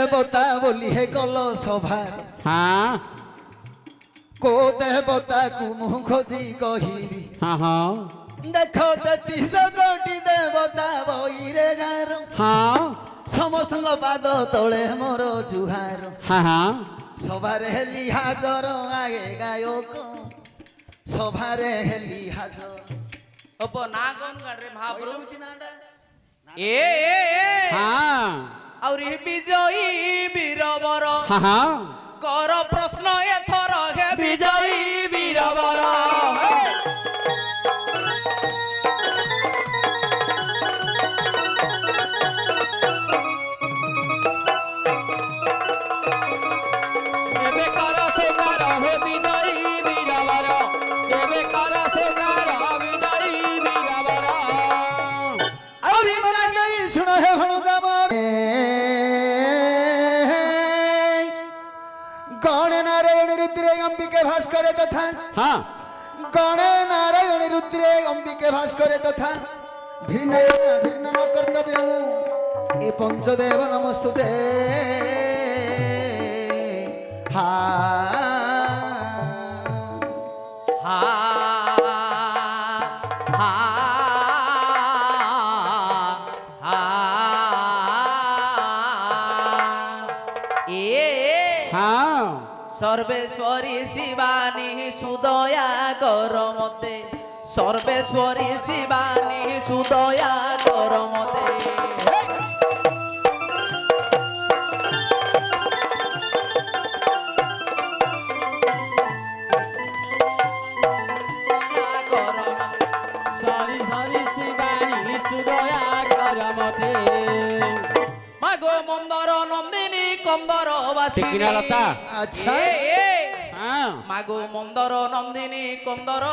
देवता बोली है कल सभा हाँ को देवता को मुह खोजी कहिबी हाँ हाँ देखो 33 कोटी देवता बईरे गार हाँ समस्त पाद तले मोर जुहार हाँ हाँ सभारे हेली हाजर आगे गायक सभारे हेली हाजर अब ना कौन कर रे महाप्रभु ए हाँ और विजयी वीरवर हाँ हाँ कर प्रश्न एथर हे विजयी वीरवर अंबिके भास्कर तथा हाँ गणे नारायण रुद्रे अंबिके भास्कर तथा भिन्न भिन्न न कर्तव्य ए पंचदेव नमस्तुते हा हा हा हा ए हाँ सर्वेश्वरी शिवानी सुदया कर मते सर्वेश्वरी शिवानी सुदया कर मते सारी सारी शिवानी सुदया कर मते मागो मंदर नंदिनी कंदर वासिनी लता अच्छा हाँ मागो मंदर नंदिनी कंदर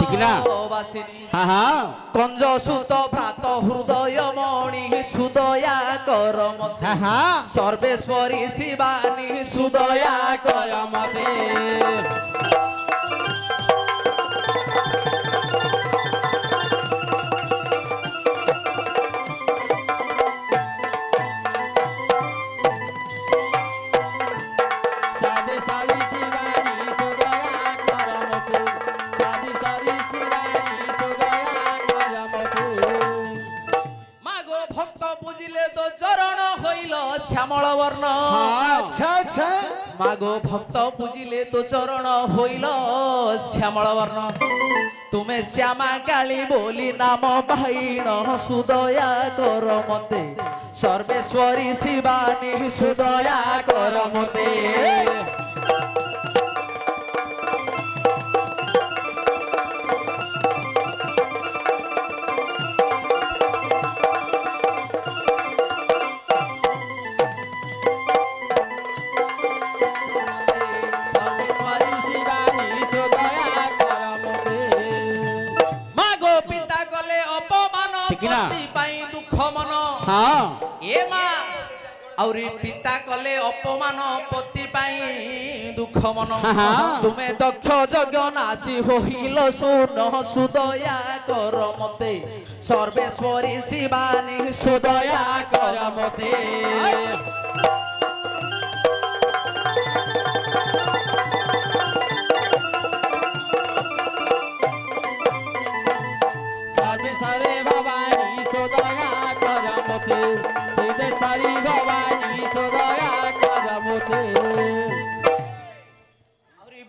वासिनी हाँ हाँ कंज सुत भ्रात हृदय मणि सुदया कर मते हाँ हाँ सर्वेश्वरी शिवानी सुदया कर मते श्यामल वर्ण अच्छा अच्छा मागो भक्त पूजिले तो चरण होइल श्यामल वर्ण तुमे श्यामा काली बोली नाम भाईण सुदया कर मते सर्वेश्वरी शिवानी सुदया कर मते दुख मन हाँ ए माँ और पिता कले अपमान पति पाई दुख मन तुमे दक्ष यज्ञ नासी होइल सुन सुदया कर मते सर्वेश्वरी शिवानी सुदया कर मते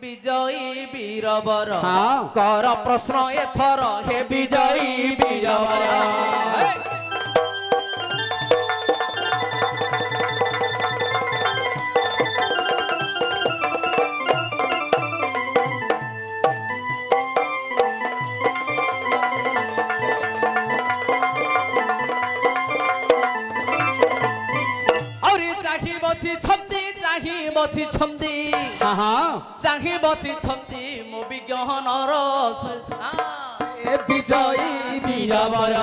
विजयी वीरवर हाँ कर प्रश्न एथर हे विजयी वीरवर बसी छंदी चाही बसी छंदी मो विज्ञान ए विजयी वीरवर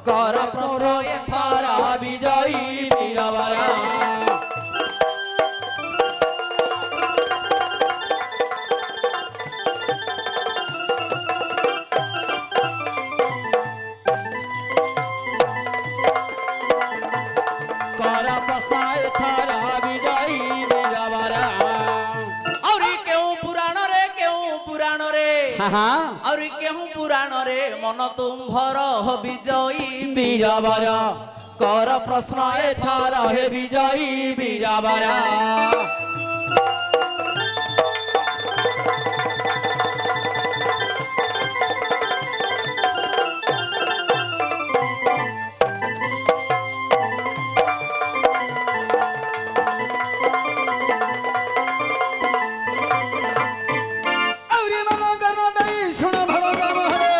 कर प्रश्न एथर विजयी वीरवर कर प्रश्न एथर विजयी हाँ हाँ और केहू पुराण रे मन तुम्भर विजयी बीजावर कर प्रश्न एथर हे विजयी बीजावर ଆହୁରି ମନ କର୍ଣ୍ଣ ଦେଇ ଶୁଣ ଭଳ ରାମ ହରେ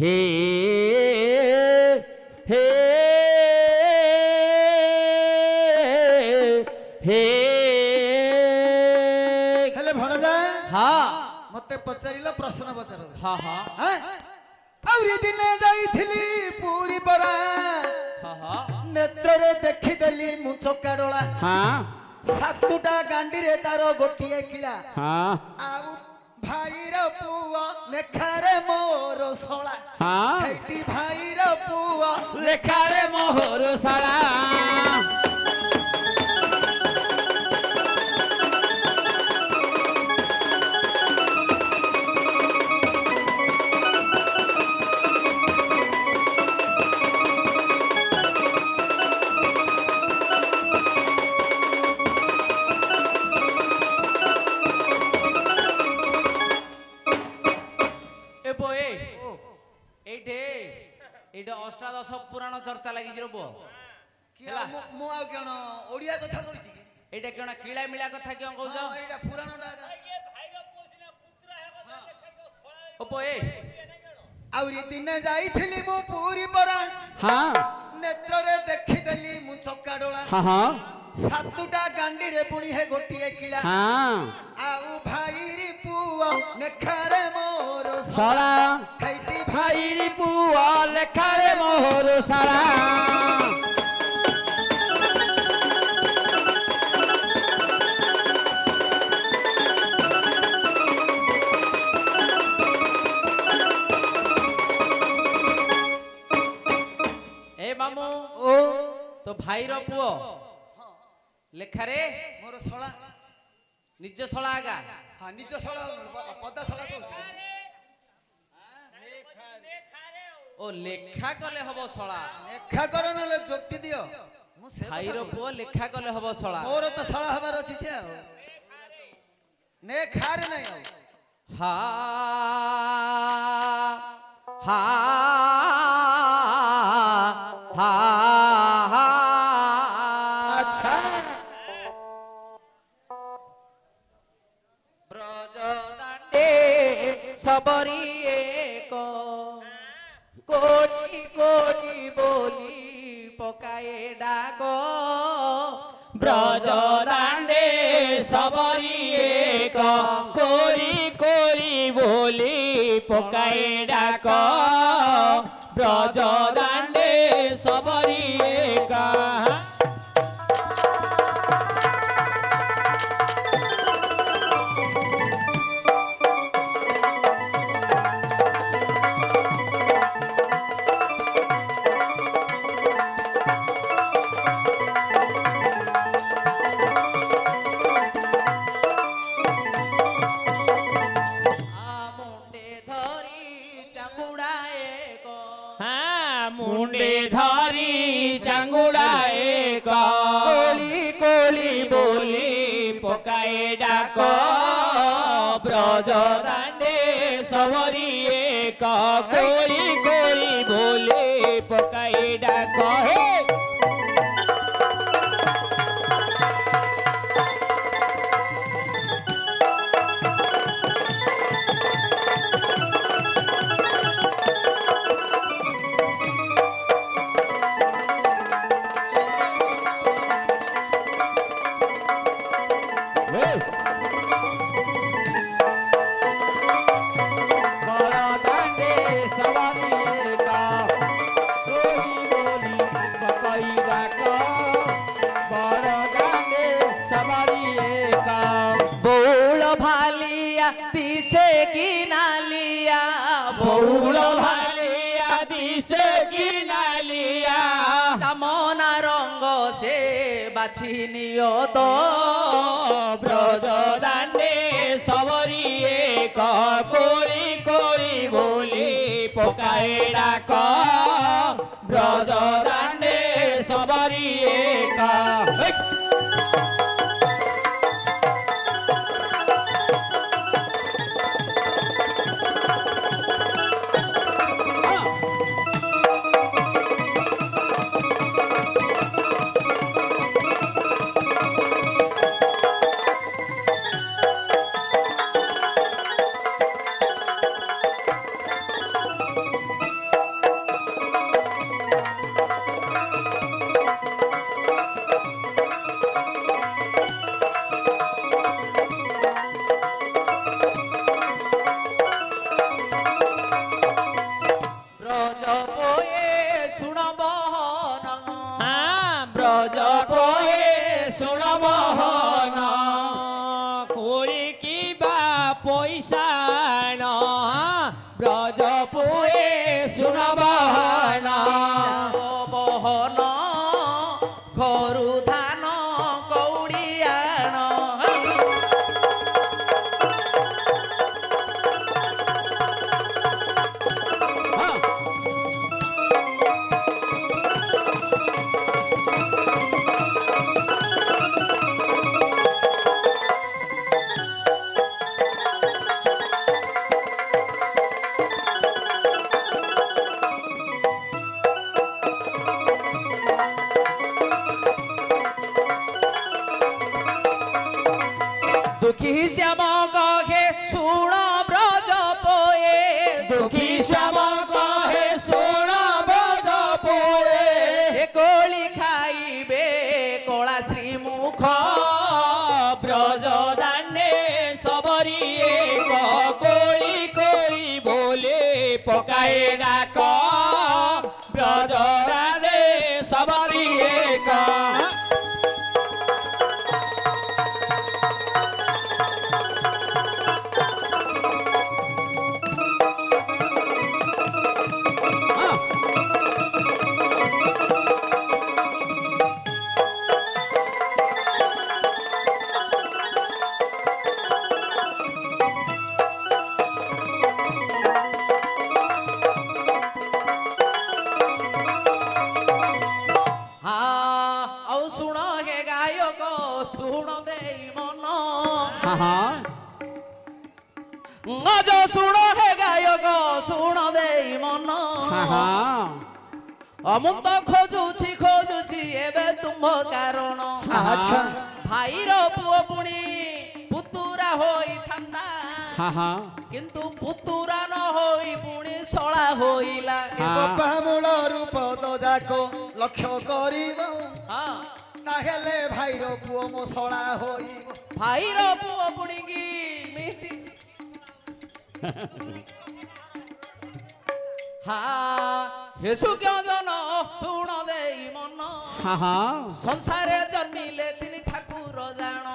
हे हे हे ହେଲେ ଭଣଜା हाँ ମତେ ପଚାରିଲ ପ୍ରଶ୍ନ ପଚାର हाँ हाँ ଆହୁରି ଦିନେ ଯାଇଥିଲି ପୁରୀ ପରା हाँ हाँ ନେତ୍ରରେ ଦେଖିଦେଲି ମୁଁ ଚକା ଡୋଳା हाँ ସାତୁଟା ଗାଣ୍ଡିରେ ତାର ଗୋଟିଏ କିଳା हाँ ଆଉ ଭାଇର ପୁଅ ଲେଖାରେ ମୋର ଶଳା हाँ ହେଇଟି ଭାଇର ପୁଅ ଲେଖାରେ ମୋହର ଶାଳା ए बोए एठे एठे अष्टादश पुराण चर्चा लागि जिरो बो କିଏ ଆଉ ମୁଁ ଆଉ କଣ ଓଡ଼ିଆ କଥା କହୁଛି କି एठे केना किळा मिळा कथा क्यों कहू ହଁ, ଏଇଟା ପୁରାଣଟା ओ बोए ଆହୁରି ଦିନେ ଯାଇଥିଲି ମୁଁ ପୁରୀ ପରା हाँ ନେତ୍ରରେ ଦେଖିଦେଲି ମୁଁ ଚକା ଡୋଳା हाँ हाँ ସାତୁଟା ଗାଣ୍ଡିରେ ପୁଣି ହେ ଗୋଟିଏ କିଳା हाँ ଆଉ ଭାଇରି ପୁଅ ଲେଖାରେ ମୋର ଶାଳା ହେଇଟି ଭାଇରି ପୁଅ ଲେଖାରେ ମୋହର ଶାଳା ए मामू ଓ तो भाईर पुओ लेखारे ମୋର ଶଳା निज शला आगा ହଁ ନିଜ ଶଳା ପଦା ଶଳା କହୁଛି ओ लेखा कले हबो शला ଲେଖା କର ନହେଲେ ଯୁକ୍ତି ଦିଅ ମୁଁ ସେ भाईर पुओ लेखा कले हबो शला ମୋର ତ ଶଳା ହବାର ଅଛି ସେ ଆଉ ନେ ଖାରେ ନାହିଁ ଆଉ हा हा हा हा ଆଚ୍ଛା ब्रज दांडे सबरी एक कोड़ी कोड़ी बोली पकाए डाक ब्रज दांडे सबरी एक कोली कोली बोली पकाए डाक ब्रज दांडे सबरी एक मुंडे धरी चांगुड़ा एक हाँ मुंडे धरी चांगुड़ा एक कोली कोली बोली पकाए डाक ब्रज दांडे सबरी एक कोली कोली बोली पकाए डाक हे বাছি নিও তো ব্রজ দাণ্ডে সবরি এক করি করি বলি পকায় ডাক ব্রজ দাণ্ডে সবরি এক ব্রজ বয়ে শুনব ব্রজ পয়ে শুনব কোড়ি কিবা পয়সা ন ব্রজ পয়ে শুনব বহন ঘরু ধান কৌড়িয়াণ দুঃখী শ্যাম গহে শুণ ব্রজ পয়ে দুঃখী শ্যাম কহে শোণ ব্রজ পয়ে কোলি খাইবে কলা শ্রীমুখ ব্রজ দাণ্ডে সবরি এক করি করি বলে পকায় ডাক ব্রজ দাণ্ডে সবরি এক ଆଉ ଶୁଣ ହେ ଗାୟକ ଶୁଣ ଦେଇ ମନ ଗଜ ଶୁଣ ହେ ଗାୟକ ଶୁଣ ଦେଇ ମନ ମୁଁ ତ ଖୋଜୁଛି ଏବେ ତୁମ କାରଣ ଆଚ୍ଛା ଭାଇର ପୁଅ ପୁଣି ପୁତୁରା ହୋଇଥାନ୍ତା କିନ୍ତୁ ପୁତୁରା ନ ହୋଇ ପୁଣି ଶଳା ହୋଇଲା ବାପା ମୂଳ ରୂପ ଯାକ ଲକ୍ଷ୍ୟ କରିବ ହଁ ତାହେଲେ ଭାଇର ପୁଅ ମୋ ଶଳା ହୋଇବ ଭାଇର ପୁଅ ପୁଣି କି ମିତି হেসু জন শুণ দেই মন সংসারে জন্মিলে তিনি ঠাকুর জাণ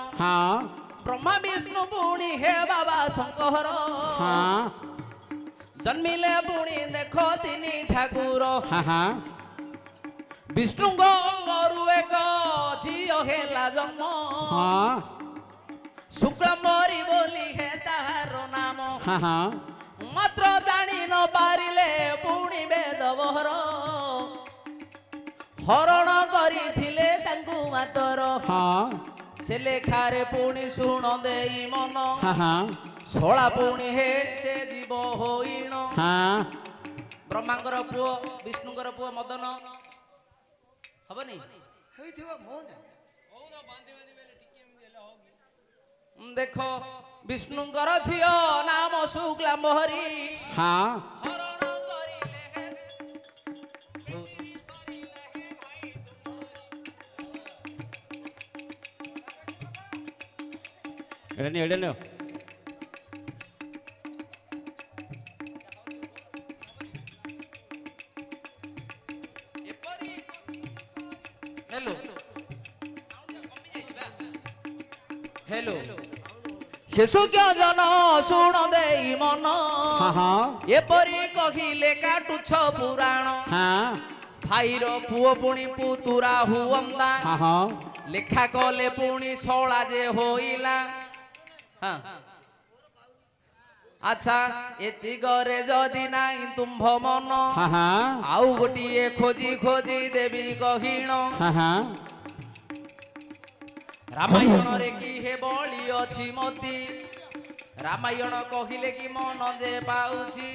ব্রহ্মা বিষ্ণু পুণি হে বাবা শঙ্কর জন্মিলে পুণি দেখ তিনি ঠাকুর বিষ্ণুঙ্গ অঙ্গরু এক ঝিও হেলা জন্ম শুক্রম্বরী বলি হে তাহার নাম মাত্র জানি ন পারিলে পুଣି বেদবহর হরণ করিଥିଲେ ତାଙ୍କୁ ମାତର ସେ ଲେଖାରେ ପୁଣି ଶୁଣ ଦେଇ ମନ ଶଳା ପୁଣି ହେ ସେ ଜୀବ ହୋଇଣ ବ୍ରହ୍ମାଙ୍କର ପୁଅ ବିଷ୍ଣୁଙ୍କର ପୁଅ ମଦନ ହବନି ହେଇଥିବ ମୋ ନା ଦେଖ ବିଷ୍ଣୁଙ୍କର ଝିଅ ନାମ ଶୁକ୍ଲାମ୍ବରୀ ହରଣ କରିଲେ ହେ എടനോ हेलो हेलो हेसु क्या जन शुण देई मन एपरी कहिले काटुछ पुराण भाईर पुओ पुणी पुतुरा हुअंदा ଲେଖା କଲେ ପୁଣି ଶଳା ଯେ ହୋଇଲା ହଁ ଆଚ୍ଛା ଏତିକରେ ଯଦି ନାହିଁ ତୁମ୍ଭ ମନ ଆଉ ଗୋଟିଏ ଖୋଜି ଖୋଜି ଦେବି ଗହିଣ ରାମାୟଣରେ କି ହେ ବଳି ଅଛି ମତି ରାମାୟଣ କହିଲେ କି ମନ ଯେ ପାଉଛି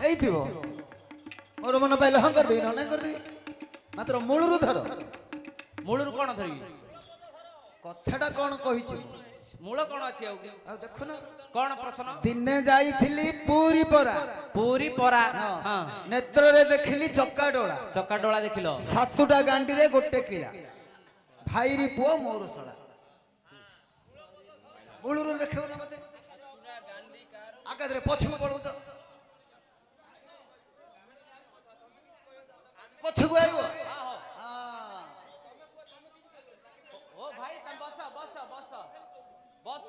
ହେଇଥିବ ମୋର ମନ ପାଇଲେ ହଁ କରିଦେବି ନହେଲେ କରିଦେବି ମାତ୍ର ମୂଳରୁ ଧର ମୂଳରୁ କଣ ଧରିବି କଥାଟା କଣ କହିଛୁ ମୂଳ କଣ ଅଛି ଆଉ ଦେଖୁନ କଣ ପ୍ରଶ୍ନ ଦିନେ ଯାଇଥିଲି ପୁରୀ ପରା ହଁ ନେତ୍ରରେ ଦେଖିଲି ଚକା ଡୋଳା ଦେଖିଲ 7ଟା ଗାଣ୍ଡିରେ ଗୋଟେ କିଳା ଭାଇରି ପୁଅ ମୋର ଶଳା ମୂଳରୁ ଦେଖିବ ନା ମତେ ଆଗାଧରେ ପଛକୁ ପଳଉଛ ପଛକୁ ଆଇବ ଓ ଭାଇ ତମ ବସ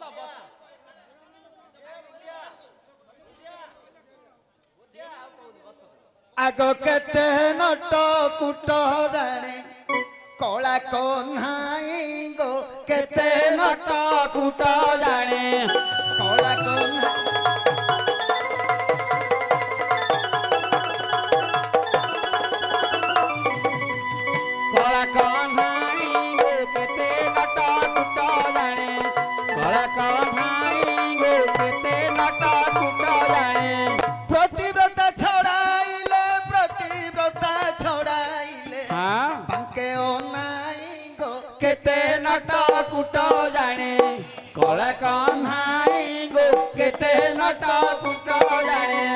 ଆଗ କେତେ ନଟ କୁଟ ଜାଣେ କଳା କହ୍ନାଇ ଗো କେତେ ନଟ କୁଟ ଜାଣେ କଳା କହ୍ନାଇ କଳା କହ୍ନାଇ ଗো କେତେ ନଟ କୁଟ ଜାଣେ କଳା କହ୍ନାଇ ଗো କେତେ ନଟ କୁଟ ଜାଣେ ପ୍ରତିବ୍ରତା ଛଡ଼ାଇଲେ ବାଙ୍କେ ଅନାଇ ଗো କେତେ ନଟ କୁଟ ଜାଣେ କଳା କହ୍ନାଇ ଗো କେତେ ନଟ କୁଟ ଜାଣେ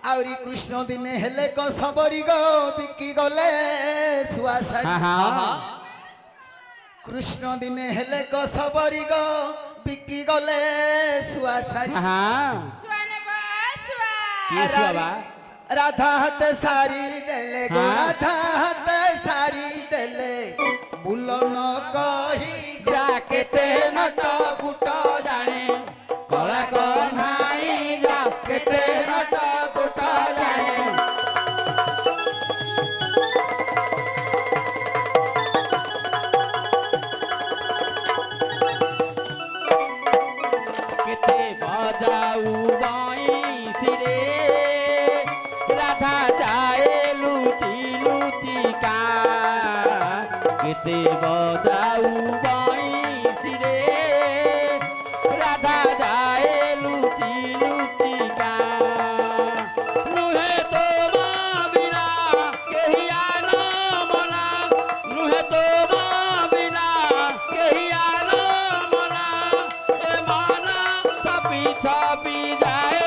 ଆହୁରି କୃଷ୍ଣ ଦିନେ ହେଲେ କ ସବରି ଗो ବିକି ଗଲେ ସୁଆସାରୀ କୃଷ୍ଣ ଦିନେ ହେଲେ କ ସବରି ଗো ବିକି ଗଲେ ସୁଆସାରୀ রাধা হাতে সারি দেলে গো রাধা হাতে সারি দেলে বুলন কহি যা কেতে নট কুট জানে কলা কহ্নাই যা কেতে নট কুট জানে কেতে বাজাউ বাঁশিরে রাধা যায় লুচি লুচিকা কেতে বাজাউ বাঁশিরে রাধা যায় লুচি লুচিকা নুহে তো বিনা কেহিয়া না মনা নুহে তো বিনা কেহিয়া না মনা এ মানা ছাপি ছাপি যায়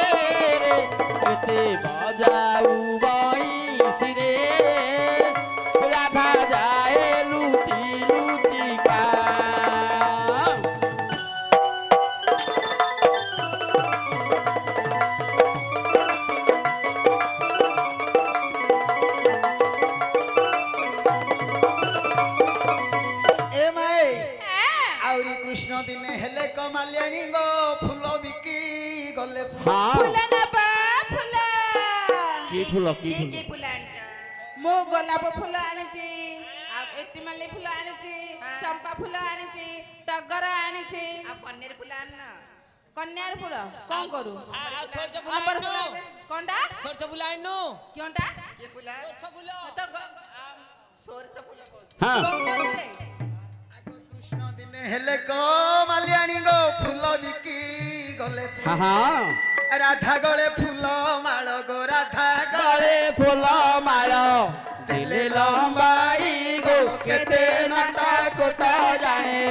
রে কেতে বাজাউ বাঁশিরে রাধা যায় লুচি লুচিকা এ মায়ে আউরি কৃষ্ণ দিনে হেলে কমালিয়ানি গো ফুল বিকি গলে ফুল নেবা ফুল কি ফুল কি কি ফুল ফুল আনিছ মো গোলাপ ফুল আনিছি আর এটিমালি ফুল আনিছি চম্পা ফুল আনিছি টগর আনিছি আর কন্যার ফুল আননা কন্যার ফুল কোন করু ছোট ফুল অপর আইনো ফুল কোনটা ছোট ফুল আইনো কোনটা কে ফুল ছোট ফুল তো সরষ ফুল হ্যাঁ কোন করলে কৃষ্ণ দিনে হেলে কমালিয়ানি গো ফুল বিকি গলে হ্যাঁ রাধা গলে ফুল মাল গো রাধা গলে গলে ফুল মাল দিলে লম্বাই গো কেতে নট কুট জানে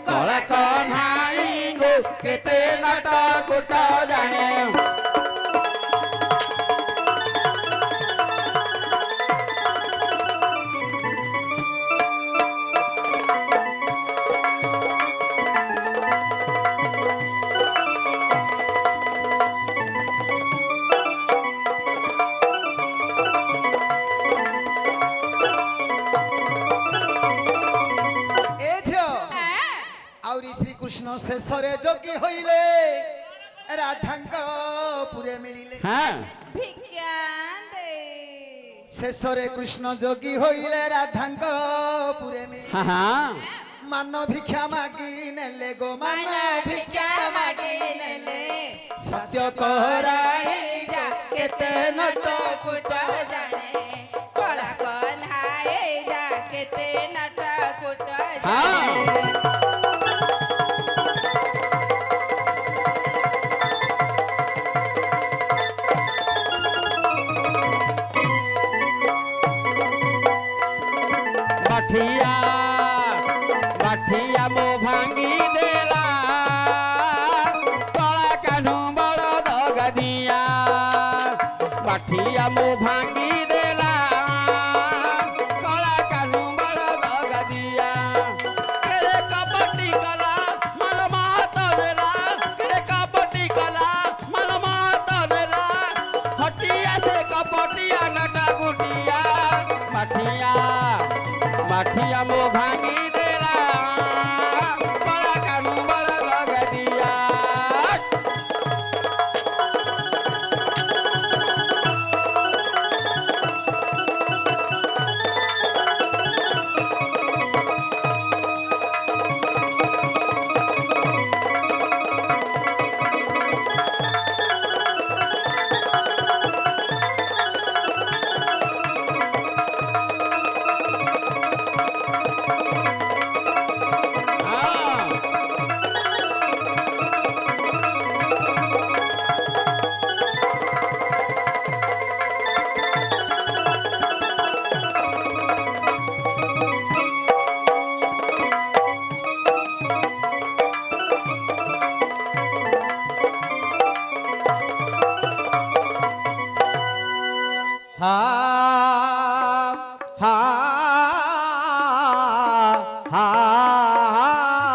কলা কহ্নাই গো কেতে নট কুট জানে शेषरे जोगी होइले राधांक पुरे मिलिले हाँ भिक्षा दे शेषरे कृष्ण जोगी होइले राधांक पुरे मिलिले हाँ हाँ मान भिक्षा मागी नेले गो मान भिक्षा मागी नेले सत्य कहराई जा केते नट कुट जाने कला कन्हाए जा केते नट कुट जाने मठिया मठिया मो भांगी देला कला कान्हू बड़ दगदिया मठिया मो भांगी देला कला कान्हू बड़ दगदिया केरे कबड्डी कला मन मात देला केरे कबड्डी कला मन मात देला हटिया से कबड्डिया नटा गुटिया मठिया मठिया मो भांगी देला बड़ा कानू बड़ा दगदिया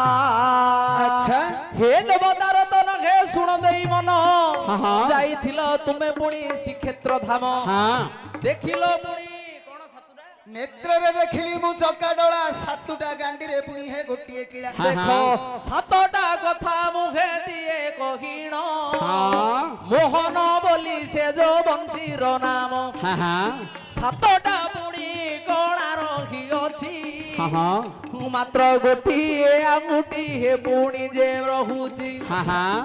अच्छा हे देवतार तन हे शुण देई मन हाँ। जाइथिल तुमे पुणी श्रीक्षेत्र धाम हाँ देखिल पुणी कोन सातुरा नेत्र रे देखिली मु चका डोला सातुटा गांडी रे पुनी हे गोटिए किला हाँ। देखो सातटा कथा मुहे दिए कहिण हाँ मोहन बोली से जो बंशीर नाम हाँ हाँ सातटा पुणी कोणा रही अछि हाँ मात्र गोटिए आंगुठी हे पुणी जे रहुची हाँ हाँ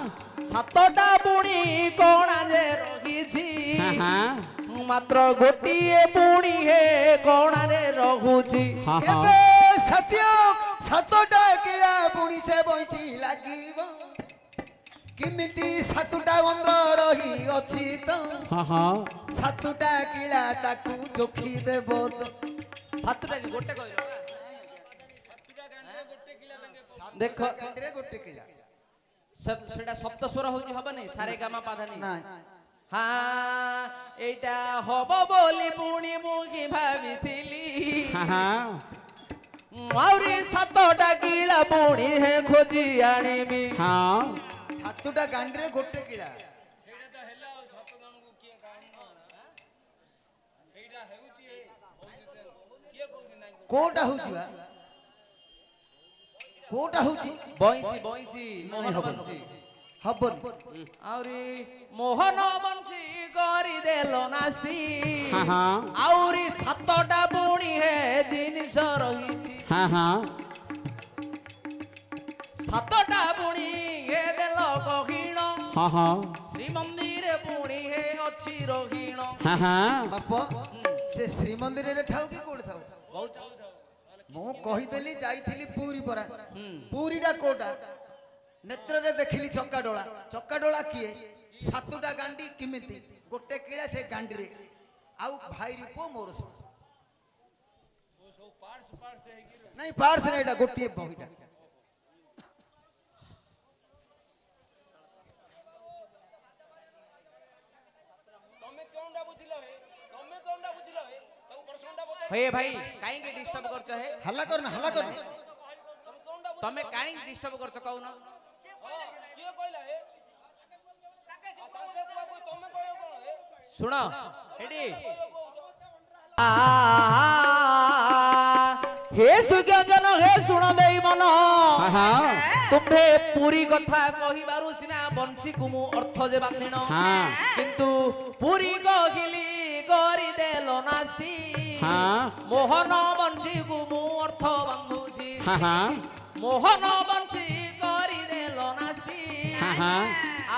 सातटा पुणी कोणा जे रहिछि हाँ मात्र गोटिए पुणी हे कोणा रे रहुची हाँ एबे सत्य सातटा किला पुनी से बंसी लागिबो किमिति सातुटा वंद्र रही अछि तो हाँ सातुटा किला ताकू चोखी देबो तो सातटा कि गोटे कहलो देखो गांडी गोटे किला सब सेटा सप्त स्वर होची हबनी सारे गामा पाधानी ना हाँ एटा हब बोली पुणी मुखी भाविथिली हाँ आउरी सातटा किला पुणी हे खोजी आनिमी हाँ सातुटा गांडी रे गोटे किला कोटा होची बा कोटा होची बंशी बंशी मोहन बंशी हबन आउरी मोहन बंशी करी देलो नास्ती हाँ आउरी सातटा पुणी हे जिनिस रहिछि हाँ हाँ सातटा पुणी हे देलो कहिण हाँ श्रीमंदिर पुणी हे अछि रहिण हाँ बाप से श्रीमंदिर रे थाउ कि कोड थाउ बहुत मु कहि देली जाईथिली पूरी परा पूरीटा कोटा नेत्र रे देखिली चक्का डोला किए सातुटा गांडी किमिति गोटे किला से गांडी रे आउ भाई री पो मोर सब नहीं पार्स ने एटा गोटिए बहिटा हे भाई काई के डिस्टर्ब करछ हे हल्ला कर तमे काई के डिस्टर्ब करछ कहू ना सुन हेडी हे सुज्ञान हे सुन देई मन ହଁ ତୁମ୍ଭେ ପୁରୀ କଥା କହିବାରୁ ସିନା ବଂଶୀକୁ ମୁଁ ଅର୍ଥ ଯେ ବାନ୍ଧିଣ ହଁ କିନ୍ତୁ ପୁରୀ କହିଲି କରିଦେଲ ନାସ୍ତି ହଁ ମୋହନ ବଂଶୀକୁ ମୁଁ ଅର୍ଥ ବାନ୍ଧୁଛି ହଁ ମୋହନ ବଂଶୀ କରିଦେଲ ନାସ୍ତି ହଁ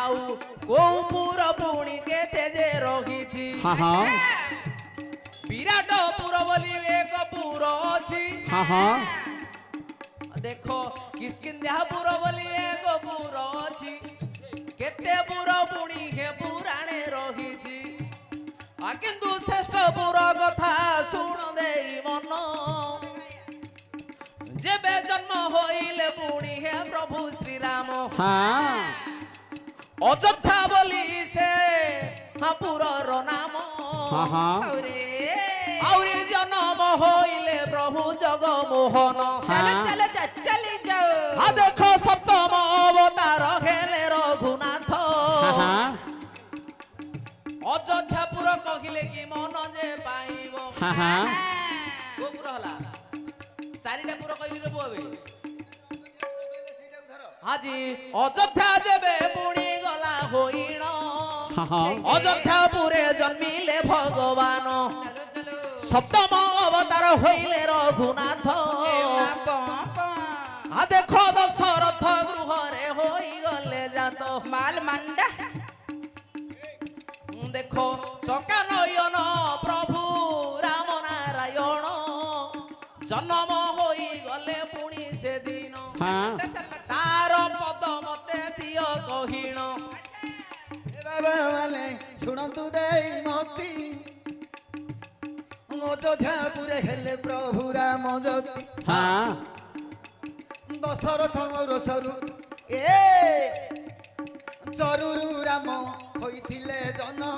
ଆଉ କୋଉ ପୁର ପୁଣି କେତେ ଯେ ରହିଛି ହଁ ବିରାଟ ପୁର ବୋଲି ଏକ ପୁର ଅଛି ହଁ ଦେଖ କିସ୍କିନ୍ଧ୍ୟାପୁର ବୋଲି ଏକ ପୁର ଅଛି କେତେ ପୁର ପୁଣି ହେ ପୁରାଣେ ରହିଛି କିନ୍ତୁ ଶ୍ରେଷ୍ଠ ପୁର କଥା ଶୁଣ ଦେଇ ମନ ଯେବେ ଜନ୍ମ ହୋଇଲେ ପୁଣି ହେ ପ୍ରଭୁ ଶ୍ରୀରାମ ଅଯୋଧ୍ୟା ବୋଲି ସେ ପୁରର ନାମ ଆହୁରି ଜନ୍ମ ହୋଇଲେ ପ୍ରଭୁ ଜଗମୋହନ चलो चली जाओ ଦେଖ ସପ୍ତମ ଅବତାର ହେଲେ ରଘୁନାଥ ଅଯୋଧ୍ୟାପୁର କହିଲେ କି ମନ ଯେ ପାଇବ କୋଉ ପୁର ହେଲା ଚାରିଟା ପୁର କହିଲି ରେ ପୁଅ ଏବେ ଆଜି ଅଯୋଧ୍ୟା ଯେବେ ପୁଣି ଗଲା ହୋଇଣ ଅଯୋଧ୍ୟାପୁରେ ଜନ୍ମିଲେ ଭଗବାନ चलो चलो ସପ୍ତମ ଅବତାର ହୋଇଲେ ରଘୁନାଥ ଦେଖ ଦଶରଥ ଗୃହରେ ହୋଇଗଲେ ଜାତ माल मंडा ଦେଖ ଚକା ନୟନ ପ୍ରଭୁ ରାମ ନାରାୟଣ ଜନ୍ମ ହୋଇଗଲେ ପୁଣି ସେଦିନ ତାର ପଦ ମତେ ଦିଅ କହିଣ ବାବା ମାନେ ଶୁଣନ୍ତୁ ଦେଇ ମତି ଅଯୋଧ୍ୟାପୁରେ ହେଲେ ପ୍ରଭୁ ରାମ ଜ୍ୟୋତି ଦଶରଥ ରୋଷରୁ ଏ ଚରୁରୁ ରାମ ହୋଇଥିଲେ ଜନ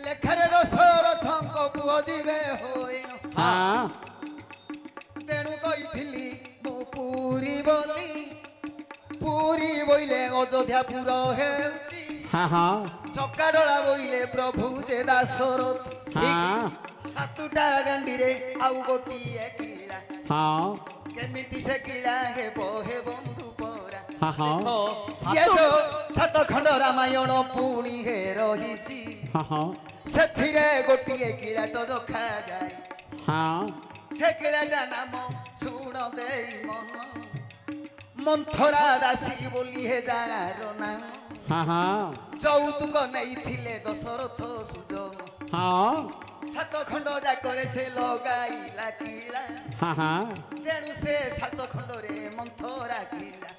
ଲେଖାରେ ଦଶରଥଙ୍କ ପୁଅ ଯିବେ ହୋଇଣ ତେଣୁ କହିଥିଲି ମୁଁ ପୁରୀ ବୋଲି ପୁରୀ ବୋଇଲେ ଅଯୋଧ୍ୟାପୁର ହେଉଛି ଚକାଡୋଳା ବୋଇଲେ ପ୍ରଭୁ ଯେ ଦାସରଥ ସାତୁଟା ଗାଣ୍ଡିରେ ଆଉ ଗୋଟିଏ କିଳା କେମିତି ସେ କିଳା ହେବ ହେ ବନ୍ଧୁ ପରା ଇଏ ଯୋଉ ସାତ ଖଣ୍ଡ ରାମାୟଣ ପୁଣି ହେ ରହିଛି ସେଥିରେ ଗୋଟିଏ କିଳା ତ ରଖାଯାଏ ସେ କିଳାଟା ନାମ ଶୁଣ ଦେଇ ମନ ମନ୍ଥରା ଦାସୀ ବୋଲି ହେ ଯାର ନାମ ଯୌତୁକ ନେଇଥିଲେ ଦଶରଥ ସୁଜନ ସାତ ଖଣ୍ଡ ଯାକରେ ସେ ଲଗାଇଲା କିଳା ତେଣୁ ସେ ସାତ ଖଣ୍ଡରେ ମନ୍ଥରା କିଳା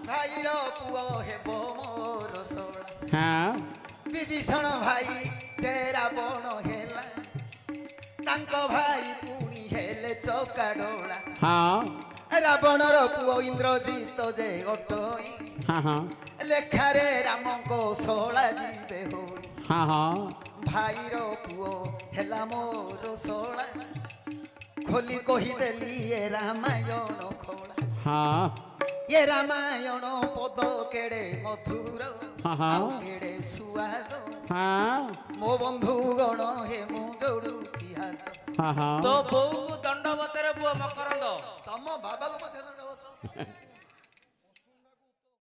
ଭାଇର ପୁଅ ହେବ ମୋର ଶୋଳା ବିଭୀଷଣ ଭାଇ ରାବଣ ହେଲା ତାଙ୍କ ଭାଇ ପୁଣି ହେଲେ ଚକାଡୋଳା ରାବଣର ପୁଅ ଇନ୍ଦ୍ରଜିତ ଯେ ଅଟଇ ଲେଖାରେ ରାମଙ୍କ ଶୋଳା ଯିବେ ହୋଇ ଭାଇର ପୁଅ ହେଲା ମୋର ଶୋଳା ଖୋଲି କହିଦେଲି ଏ ରାମାୟଣ ଖୋଳା ଏ ରାମାୟଣ ପଦ କେଡେ ମଧୁର ଆଉ କେଡେ ସୁଆଦ ମୋ ବନ୍ଧୁ ଗଣ ହେ ମୁଁ ଯୋଡୁଛି ହାତ ତୋ ବୋଉକୁ ଦଣ୍ଡବତରେ ପୁଅ ମକରନ୍ଦ ତମ ବାବାକୁ ମଧ୍ୟ ଦଣ୍ଡବତ